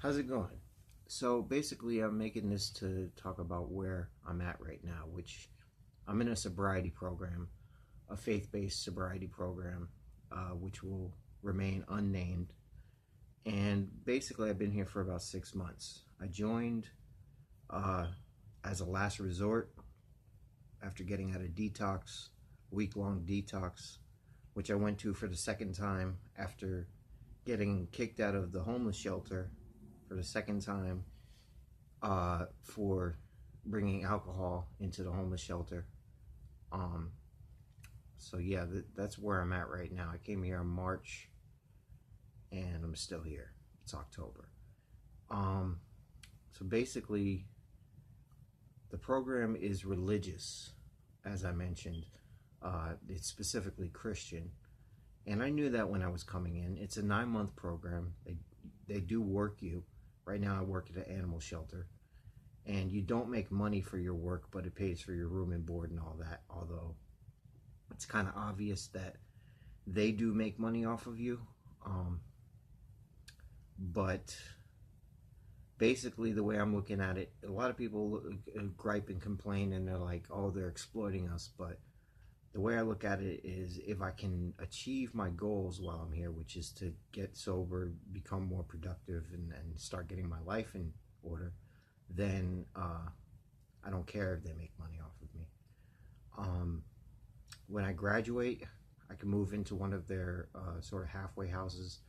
How's it going? So basically, I'm making this to talk about where I'm at right now, which I'm in a sobriety program, a faith based sobriety program, which will remain unnamed. And basically, I've been here for about 6 months. I joined uh, as a last resort after getting out of detox, week long detox, which I went to for the second time after getting kicked out of the homeless shelter for the second time for bringing alcohol into the homeless shelter. Um, so yeah, that's where I'm at right now. I came here in March, and I'm still here. It's October. Um, so basically, the program is religious, as I mentioned. It's specifically Christian, and I knew that when I was coming in. It's a 9 month program. They do work you. Right now, I work at an animal shelter, and you don't make money for your work, but it pays for your room and board and all that. Although it's kind of obvious that they do make money off of you, but basically the way I'm looking at it, a lot of people gripe and complain, and they're like, "Oh, they're exploiting us." But the way I look at it is, if I can achieve my goals while I'm here, which is to get sober, become more productive, and start getting my life in order, then I don't care if they make money off of me. Um, when I graduate, I can move into one of their sort of halfway houses.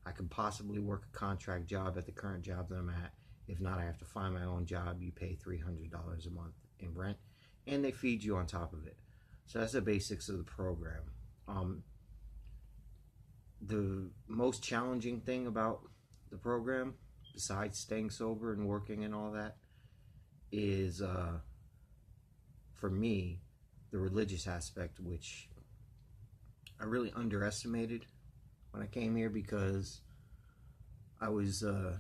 I could possibly work a contract job at the current job that I'm at. If not, I have to find my own job. You pay $300 a month in rent, and they feed you on top of it. So that's the basics of the program. Um, the most challenging thing about the program, besides staying sober and working and all that, is for me the religious aspect, which I really underestimated when I came here, because I was uh,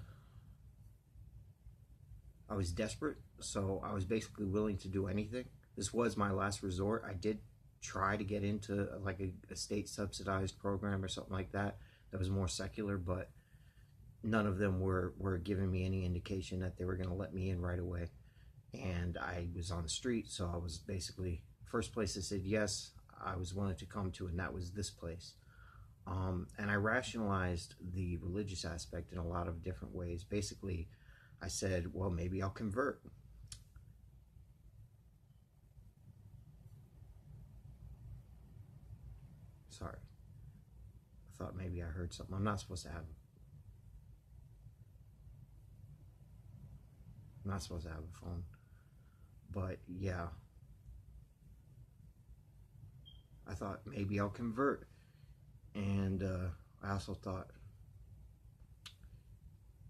I was desperate, so I was basically willing to do anything. This was my last resort. I did try to get into like a state subsidized program or something like that that was more secular, but none of them were giving me any indication that they were going to let me in right away. And I was on the street, so I was basically first place I said yes, I was willing to come to, and that was this place. And I rationalized the religious aspect in a lot of different ways. Basically, I said, well, maybe I'll convert. Sorry, I thought maybe I heard something. I'm not supposed to have a phone. But yeah, I thought maybe I'll convert. And I also thought,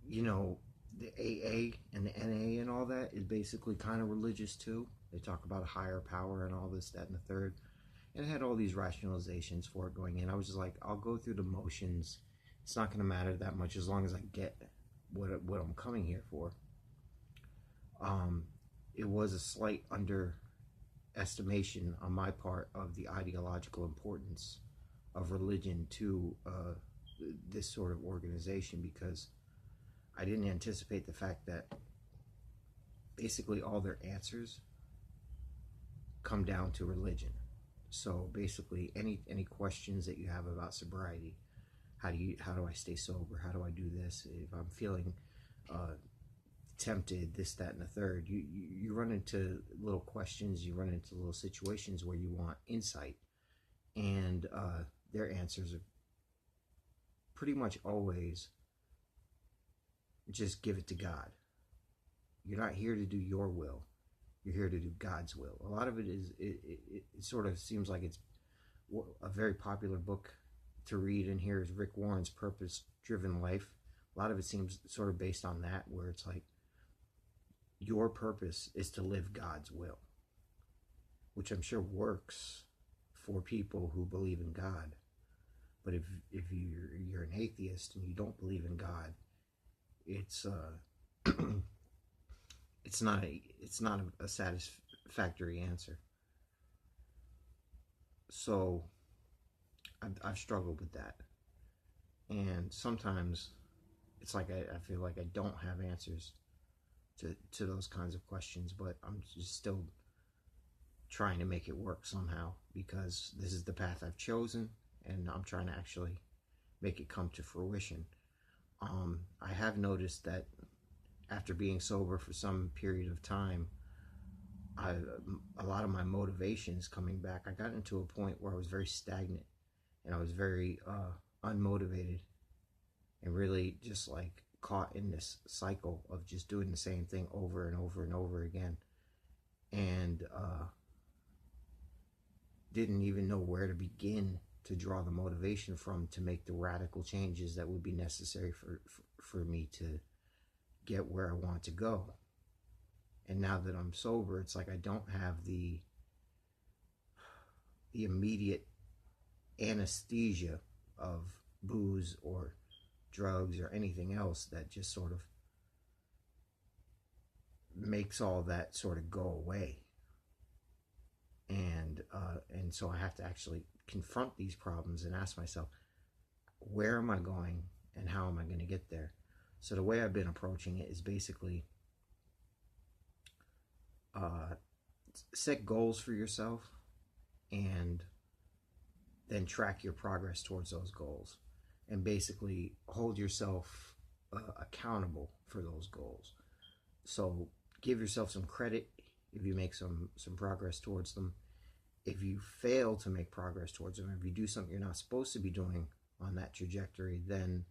you know, the AA and the NA and all that is basically kind of religious too. They talk about a higher power and all this, that, and the third. And it had all these rationalizations for it going in. I was just like, I'll go through the motions. It's not going to matter that much as long as I get what I'm coming here for. Um, it was a slight underestimation on my part of the ideological importance of religion to this sort of organization, because I didn't anticipate the fact that basically all their answers come down to religion. So basically, any questions that you have about sobriety, how do I stay sober? How do I do this? If I'm feeling tempted, this, that, and the third, you run into little questions. You run into little situations where you want insight, and their answers are pretty much always just give it to God. You're not here to do your will. You're here to do God's will. A lot of it is, it sort of seems like it's a very popular book to read, and here is Rick Warren's Purpose Driven Life. A lot of it seems sort of based on that, where it's like your purpose is to live God's will, which I'm sure works for people who believe in God. But if you're an atheist and you don't believe in God, it's it's not a satisfactory answer. So I've struggled with that, and sometimes it's like I feel like I don't have answers to those kinds of questions, but I'm just still trying to make it work somehow because this is the path I've chosen, and I'm trying to actually make it come to fruition. I have noticed that after being sober for some period of time, I a lot of my motivation is coming back. I got into a point where I was very stagnant and I was very unmotivated and really just like caught in this cycle of just doing the same thing over and over and over again, and didn't even know where to begin to draw the motivation from to make the radical changes that would be necessary for me to get where I want to go. And now that I'm sober, it's like I don't have the immediate anesthesia of booze or drugs or anything else that just sort of makes all that sort of go away. And so I have to actually confront these problems and ask myself, where am I going and how am I going to get there? So the way I've been approaching it is basically set goals for yourself and then track your progress towards those goals, and basically hold yourself accountable for those goals. So give yourself some credit if you make some progress towards them. If you fail to make progress towards them, if you do something you're not supposed to be doing on that trajectory, then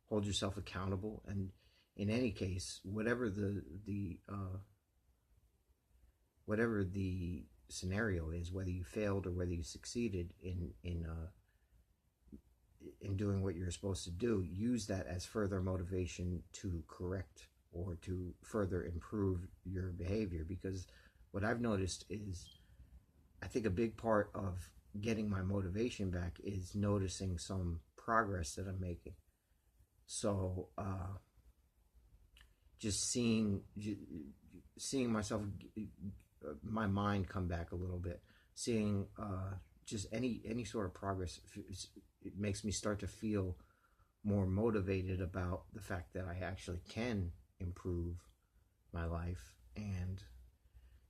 hold yourself accountable. And in any case, whatever the scenario is, whether you failed or whether you succeeded in doing what you're supposed to do, use that as further motivation to correct or to further improve your behavior. Because what I've noticed is, I think a big part of getting my motivation back is noticing some progress that I'm making. So just seeing myself, my mind come back a little bit, seeing just any sort of progress, it makes me start to feel more motivated about the fact that I actually can improve my life. And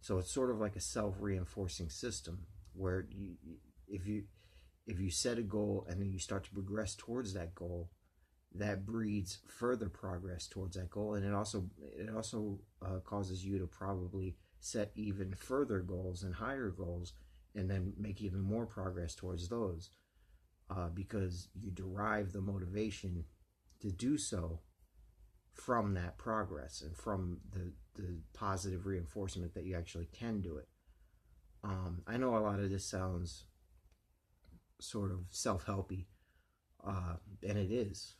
so it's sort of like a self-reinforcing system where if you set a goal and then you start to progress towards that goal, that breeds further progress towards that goal, and it also causes you to probably set even further goals and higher goals, and then make even more progress towards those, because you derive the motivation to do so from that progress and from the positive reinforcement that you actually can do it. I know a lot of this sounds sort of self-helpy, and it is,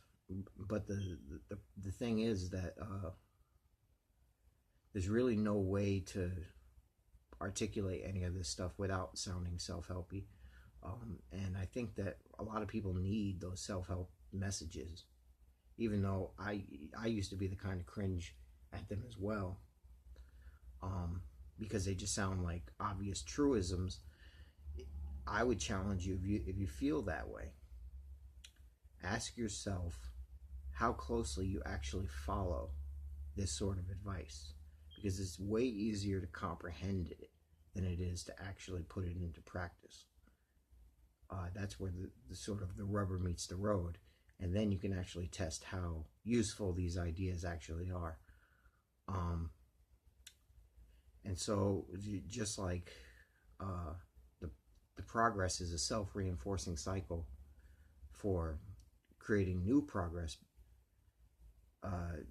but the thing is that there's really no way to articulate any of this stuff without sounding self-helpy. And I think that a lot of people need those self-help messages, even though I used to be the kind of cringe at them as well, because they just sound like obvious truisms. I would challenge you, if you feel that way, ask yourself how closely you actually follow this sort of advice, because it's way easier to comprehend it than it is to actually put it into practice. That's where the sort of the rubber meets the road, and then you can actually test how useful these ideas actually are. And so just like the progress is a self-reinforcing cycle for creating new progress,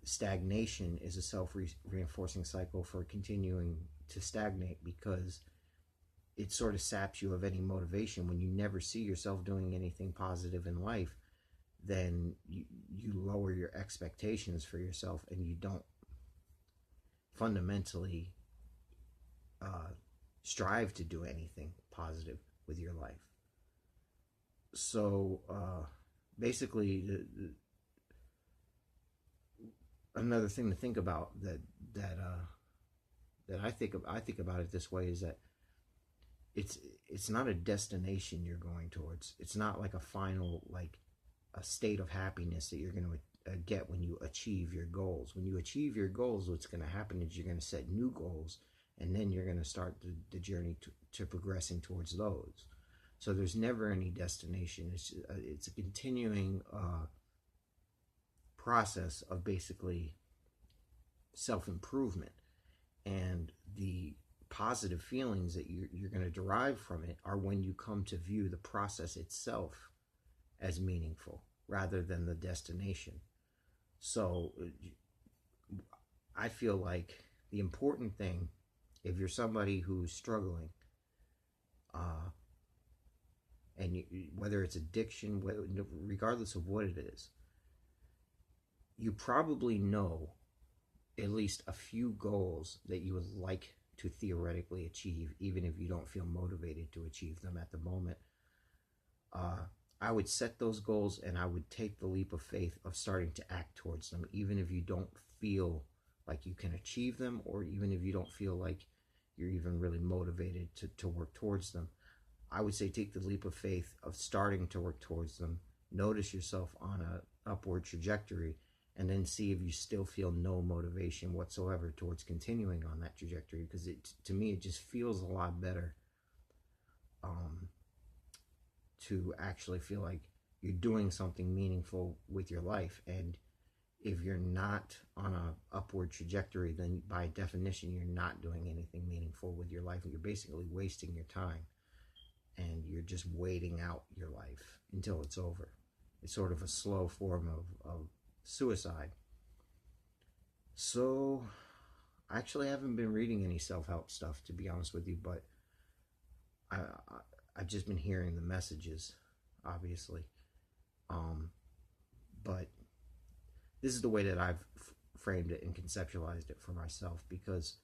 stagnation is a self-reinforcing cycle for continuing to stagnate, because it sort of saps you of any motivation. When you never see yourself doing anything positive in life, then you lower your expectations for yourself, and you don't fundamentally strive to do anything positive with your life. So basically, another thing to think about that I think about it this way is that it's not a destination you're going towards. It's not like a final, like a state of happiness that you're going to get when you achieve your goals. When you achieve your goals, what's going to happen is you're going to set new goals, and then you're going to start the journey to progressing towards those. So there's never any destination. It's a continuing process of basically self-improvement, and the positive feelings that you're going to derive from it are when you come to view the process itself as meaningful rather than the destination. So I feel like the important thing, if you're somebody who's struggling, and whether it's addiction, regardless of what it is, you probably know at least a few goals that you would like to theoretically achieve, even if you don't feel motivated to achieve them at the moment. I would set those goals, and I would take the leap of faith of starting to act towards them, even if you don't feel like you can achieve them, or even if you don't feel like you're even really motivated to work towards them. I would say take the leap of faith of starting to work towards them. Notice yourself on an upward trajectory, and then see if you still feel no motivation whatsoever towards continuing on that trajectory, because to me it just feels a lot better to actually feel like you're doing something meaningful with your life. And if you're not on an upward trajectory, then by definition you're not doing anything meaningful with your life, and you're basically wasting your time, and you're just waiting out your life until it's over. It's sort of a slow form of suicide. So I actually haven't been reading any self-help stuff, to be honest with you, but I've just been hearing the messages, obviously. But this is the way that I've framed it and conceptualized it for myself, because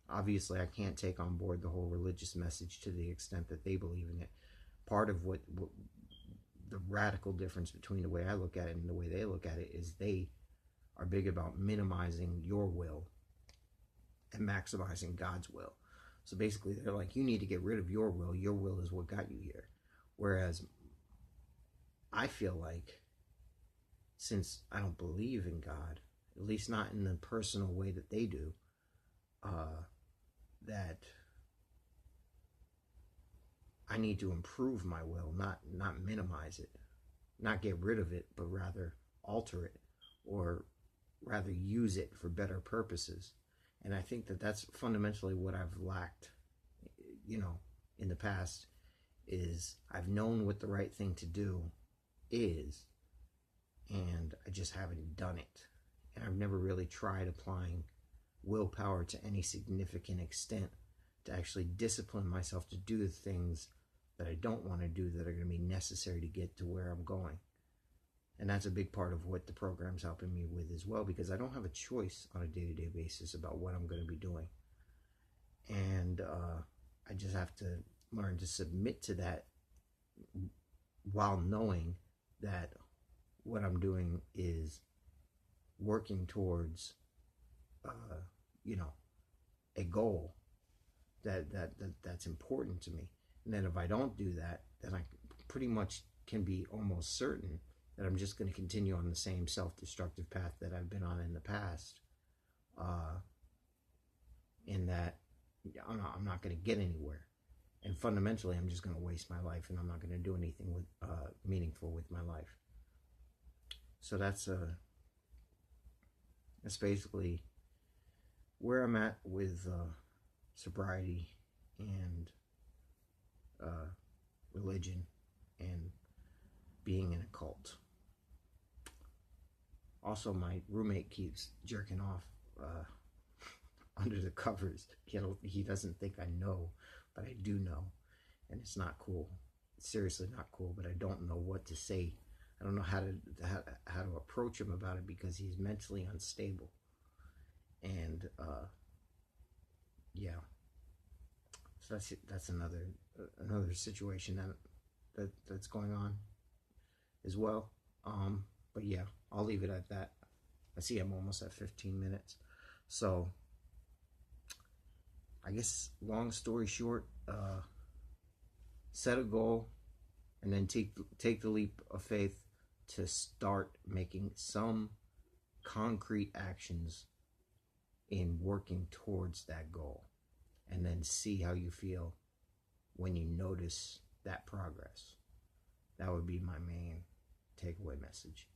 obviously I can't take on board the whole religious message to the extent that they believe in it. Part of what the radical difference between the way I look at it and the way they look at it is they are big about minimizing your will and maximizing God's will. So basically they're like, you need to get rid of your will. Your will is what got you here. Whereas I feel like, since I don't believe in God, at least not in the personal way that they do, that I need to improve my will, not minimize it, not get rid of it, but rather alter it, or rather use it for better purposes. And I think that that's fundamentally what I've lacked, in the past, is I've known what the right thing to do is, and I just haven't done it. And I've never really tried applying willpower to any significant extent to actually discipline myself to do the things that I don't want to do that are going to be necessary to get to where I'm going. And that's a big part of what the program's helping me with as well, because I don't have a choice on a day-to-day basis about what I'm going to be doing. And I just have to learn to submit to that, while knowing that what I'm doing is working towards, a goal that's important to me. And then if I don't do that, then I pretty much can be almost certain that I'm just going to continue on the same self-destructive path that I've been on in the past. In that I'm not going to get anywhere. And fundamentally, I'm just going to waste my life, and I'm not going to do anything with meaningful with my life. So that's basically where I'm at with sobriety and religion and being in a cult. Also, my roommate keeps jerking off under the covers. He doesn't think I know, but I do know, and it's not cool. It's seriously not cool, but I don't know what to say. I don't know how to approach him about it, because he's mentally unstable. And yeah, so that's another situation that's going on as well. But yeah, I'll leave it at that. I see I'm almost at 15 minutes. So I guess, long story short, set a goal, and then take the leap of faith to start making some concrete actions in working towards that goal, and then see how you feel when you notice that progress. That would be my main takeaway message.